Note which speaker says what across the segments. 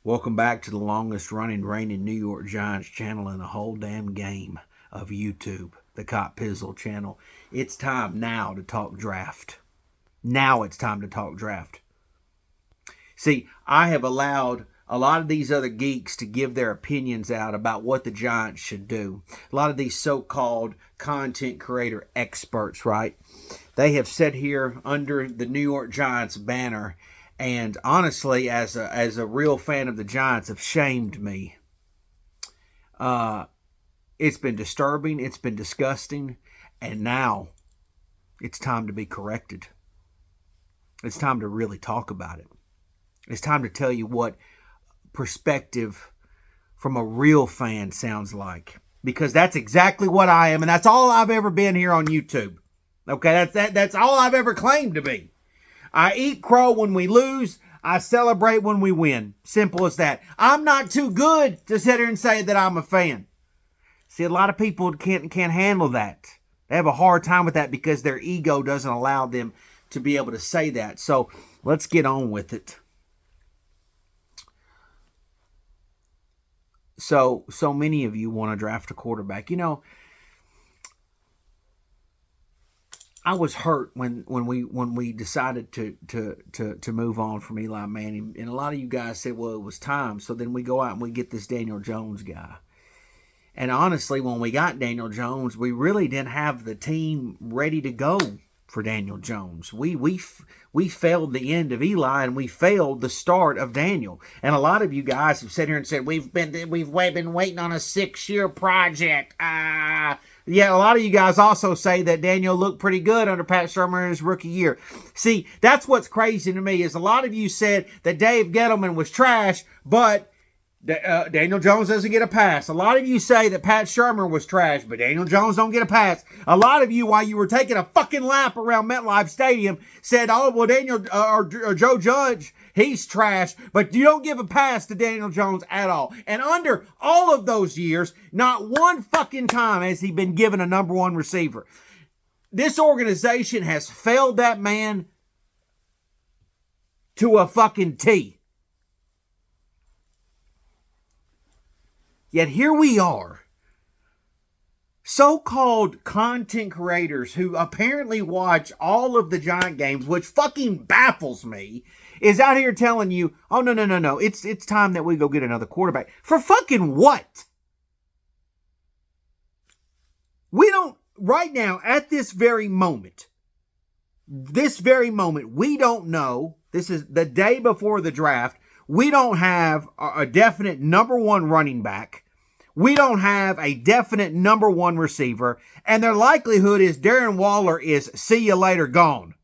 Speaker 1: Welcome back to the longest running reigning New York Giants channel in the whole damn game of YouTube, the Cop Pizzle channel. It's time now to talk draft. Now it's time to talk draft. See, I have allowed a lot of these other geeks to give their opinions out about what the Giants should do. A lot of these so-called content creator experts, right? They have sat here under the New York Giants banner and honestly, as a real fan of the Giants, have shamed me. It's been disturbing. It's been disgusting. And now it's time to be corrected. It's time to really talk about it. It's time to tell you what perspective from a real fan sounds like. Because that's exactly what I am. And that's all I've ever been here on YouTube. Okay, that's all I've ever claimed to be. I eat crow when we lose. I celebrate when we win. Simple as that. I'm not too good to sit here and say that I'm a fan. See, a lot of people can't handle that. They have a hard time with that because their ego doesn't allow them to be able to say that. So let's get on with it. So many of you want to draft a quarterback. You know, I was hurt when we decided to move on from Eli Manning, and a lot of you guys said, "Well, it was time." So then we go out and we get this Daniel Jones guy. And honestly, when we got Daniel Jones, we really didn't have the team ready to go for Daniel Jones. We failed the end of Eli, and we failed the start of Daniel. And a lot of you guys have sat here and said we've been waiting on a 6-year project. Yeah, a lot of you guys also say that Daniel looked pretty good under Pat Shurmur in his rookie year. See, that's what's crazy to me is a lot of you said that Dave Gettleman was trash, but Daniel Jones doesn't get a pass. A lot of you say that Pat Shurmur was trash, but Daniel Jones don't get a pass. A lot of you, while you were taking a fucking lap around MetLife Stadium, said, "Oh, well, Daniel or Joe Judge, he's trash," but you don't give a pass to Daniel Jones at all. And under all of those years, not one fucking time has he been given a number one receiver. This organization has failed that man to a fucking T. Yet here we are, so-called content creators who apparently watch all of the Giant games, which fucking baffles me, is out here telling you, "Oh, no, it's time that we go get another quarterback." For fucking what? We don't, right now, at this very moment, we don't know. This is the day before the draft. We don't have a definite number one running back. We don't have a definite number one receiver. And their likelihood is Darren Waller is see you later gone.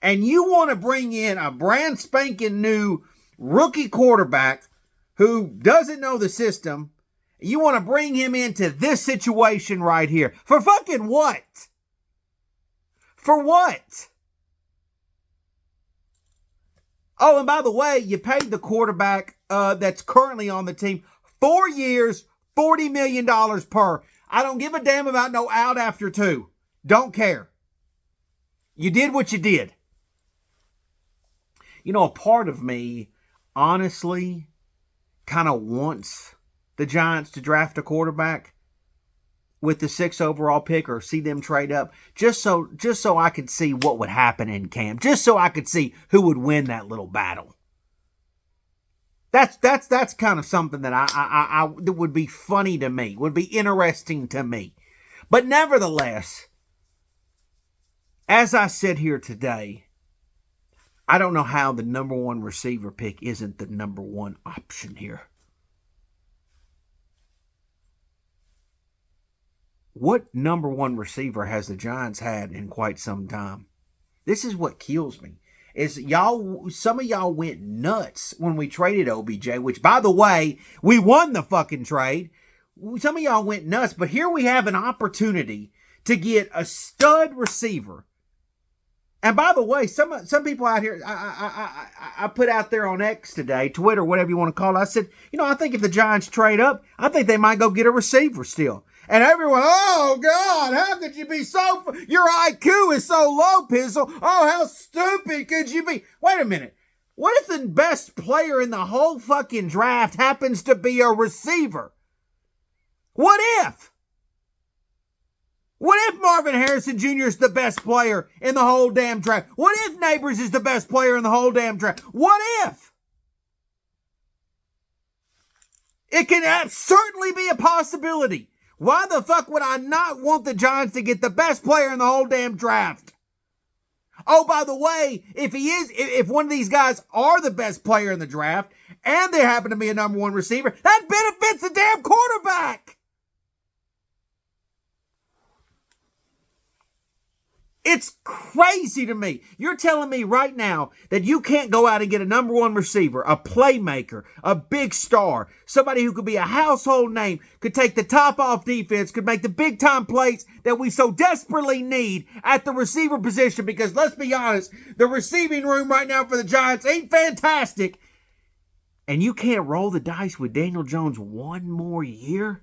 Speaker 1: And you want to bring in a brand spanking new rookie quarterback who doesn't know the system. You want to bring him into this situation right here. For fucking what? For what? Oh, and by the way, you paid the quarterback that's currently on the team 4 years, $40 million per. I don't give a damn about no out after 2. Don't care. You did what you did. You know, a part of me, honestly, kind of wants the Giants to draft a quarterback with the 6th overall pick or see them trade up just so I could see what would happen in camp, just so I could see who would win that little battle. That's kind of something that that would be funny to me, would be interesting to me. But nevertheless, as I sit here today, I don't know how the number one receiver pick isn't the number one option here. What number one receiver has the Giants had in quite some time? This is what kills me. Is some of y'all went nuts when we traded OBJ, which, by the way, we won the fucking trade. Some of y'all went nuts, but here we have an opportunity to get a stud receiver. And by the way, some people out here, I put out there on X today, Twitter, whatever you want to call it, I said, I think if the Giants trade up, I think they might go get a receiver still. And everyone, "Oh, God, how could you be your IQ is so low, Pizzle. Oh, how stupid could you be?" Wait a minute. What if the best player in the whole fucking draft happens to be a receiver? What if? What if Marvin Harrison Jr. is the best player in the whole damn draft? What if Neighbors is the best player in the whole damn draft? What if? It can certainly be a possibility. Why the fuck would I not want the Giants to get the best player in the whole damn draft? Oh, by the way, if one of these guys are the best player in the draft and they happen to be a number one receiver, that benefits the damn quarterback. It's crazy to me. You're telling me right now that you can't go out and get a number one receiver, a playmaker, a big star, somebody who could be a household name, could take the top off defense, could make the big time plays that we so desperately need at the receiver position, because let's be honest, the receiving room right now for the Giants ain't fantastic. And you can't roll the dice with Daniel Jones one more year?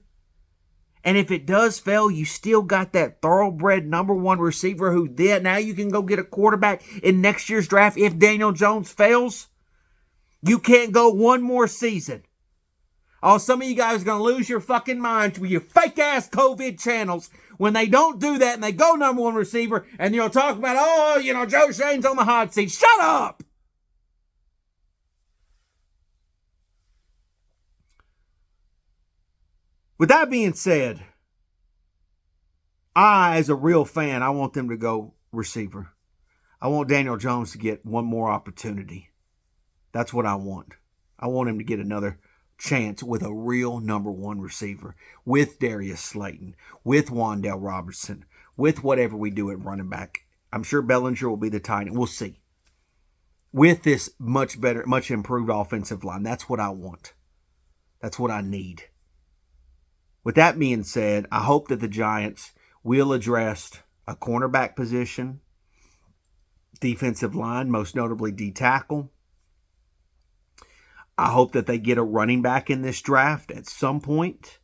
Speaker 1: And if it does fail, you still got that thoroughbred number one receiver who then now you can go get a quarterback in next year's draft if Daniel Jones fails. You can't go one more season. Oh, some of you guys are going to lose your fucking minds with your fake-ass COVID channels when they don't do that and they go number one receiver and you'll talk about, oh, Joe Schoen's on the hot seat. Shut up! With that being said, as a real fan, I want them to go receiver. I want Daniel Jones to get one more opportunity. That's what I want. I want him to get another chance with a real number one receiver, with Darius Slayton, with Wan'Dale Robertson, with whatever we do at running back. I'm sure Bellinger will be the tight end. We'll see. With this much better, much improved offensive line. That's what I want. That's what I need. With that being said, I hope that the Giants will address a cornerback position, defensive line, most notably D-tackle. I hope that they get a running back in this draft at some point.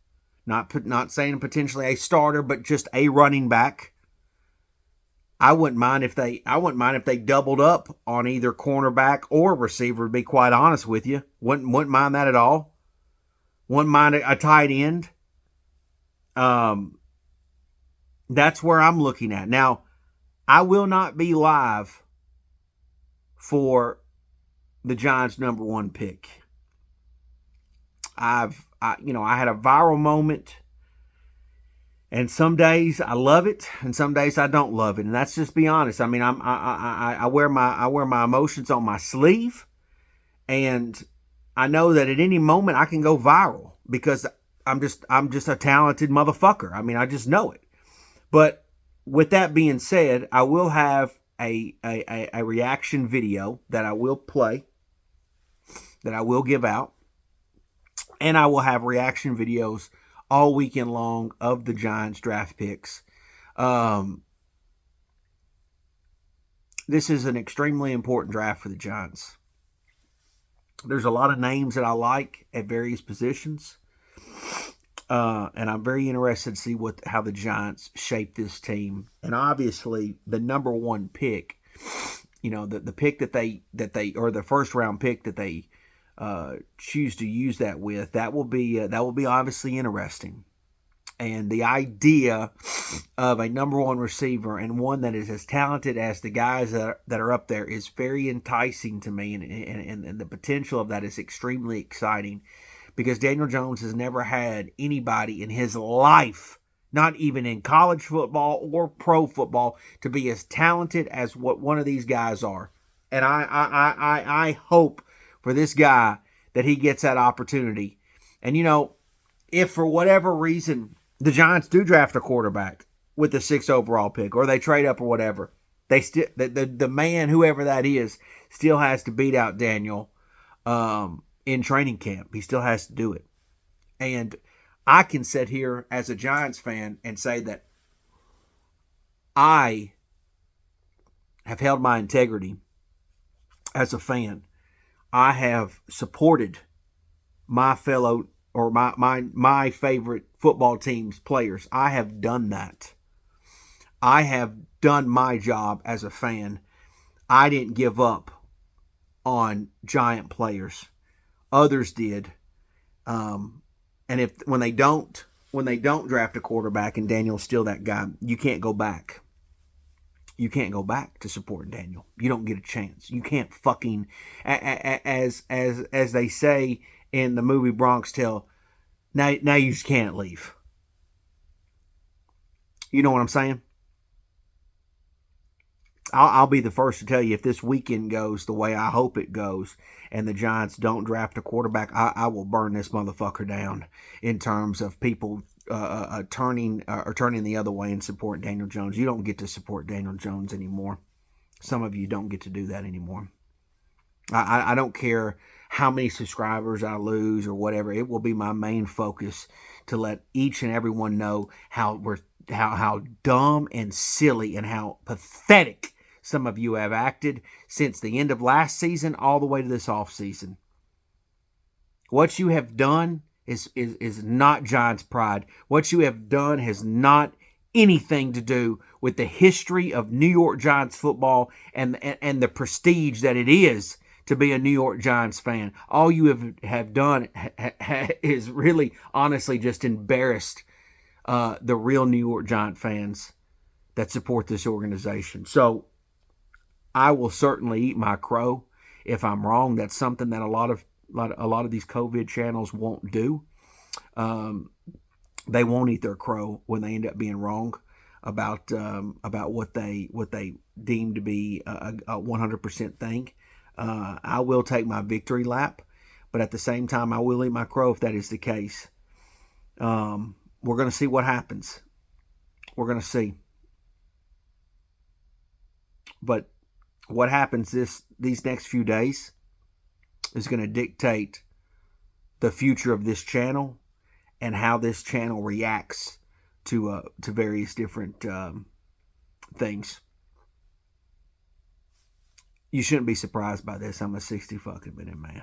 Speaker 1: Not saying potentially a starter, but just a running back. I wouldn't mind if they doubled up on either cornerback or receiver, to be quite honest with you. Wouldn't mind that at all. Wouldn't mind a tight end. That's where I'm looking at. Now, I will not be live for the Giants' number one pick. I had a viral moment, and some days I love it, and some days I don't love it, and that's just be honest. I mean, I wear my emotions on my sleeve, and I know that at any moment I can go viral because I'm just a talented motherfucker. I mean, I just know it. But with that being said, I will have a reaction video that I will play, that I will give out. And I will have reaction videos all weekend long of the Giants draft picks. This is an extremely important draft for the Giants. There's a lot of names that I like at various positions. And I'm very interested to see how the Giants shape this team. And obviously, the number one pick, the pick that they or the first round pick that they choose to use that with, that will be obviously interesting. And the idea of a number one receiver and one that is as talented as the guys that are up there is very enticing to me, and the potential of that is extremely exciting. Because Daniel Jones has never had anybody in his life, not even in college football or pro football, to be as talented as what one of these guys are. And I hope for this guy that he gets that opportunity. And, if for whatever reason the Giants do draft a quarterback with the 6th overall pick, or they trade up or whatever, they still the man, whoever that is, still has to beat out Daniel in training camp. He still has to do it. And I can sit here as a Giants fan and say that I have held my integrity as a fan. I have supported my fellow or my favorite football team's players. I have done that. I have done my job as a fan. I didn't give up on giant players. Others did. And when they don't draft a quarterback and Daniel's still that guy, you can't go back. You can't go back to supporting Daniel. You don't get a chance. You can't fucking, as they say in the movie Bronx Tale, now you just can't leave. You know what I'm saying? I'll be the first to tell you, if this weekend goes the way I hope it goes and the Giants don't draft a quarterback, I will burn this motherfucker down in terms of people turning the other way and supporting Daniel Jones. You don't get to support Daniel Jones anymore. Some of you don't get to do that anymore. I don't care how many subscribers I lose or whatever. It will be my main focus to let each and everyone know how dumb and silly and how pathetic some of you have acted since the end of last season all the way to this offseason. What you have done is not Giants pride. What you have done has not anything to do with the history of New York Giants football and the prestige that it is to be a New York Giants fan. All you have done is really, honestly, just embarrassed the real New York Giant fans that support this organization. So I will certainly eat my crow if I'm wrong. That's something that a lot of these COVID channels won't do. They won't eat their crow when they end up being wrong about what they deem to be a 100% thing. I will take my victory lap, but at the same time, I will eat my crow if that is the case. We're going to see what happens. We're going to see. But what happens these next few days is going to dictate the future of this channel and how this channel reacts to various different things. You shouldn't be surprised by this. I'm a 60 fucking minute man.